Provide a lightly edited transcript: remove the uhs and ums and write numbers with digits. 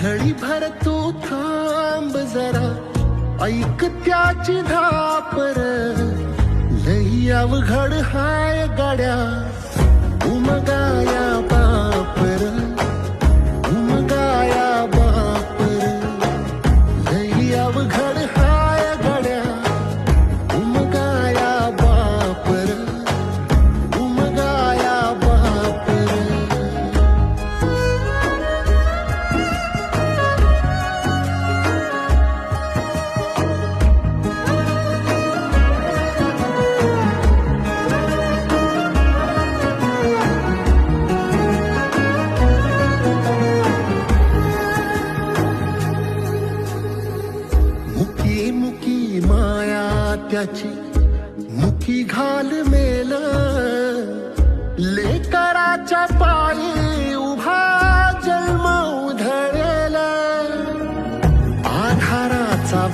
घडी भर तू थांब जरा, ऐक त्याची धापर. लई अवघड हाय गाड्या, उमगाया बापर, उमगाया बापर. लई अवघड हाय गाड्या, उमगाया बापर, उमगाया बापर. मुकी मुकी माया त्याची, मुकी घाल मेल. लेकराच्या पायी उभा जन्म उधळेला, आधाराचा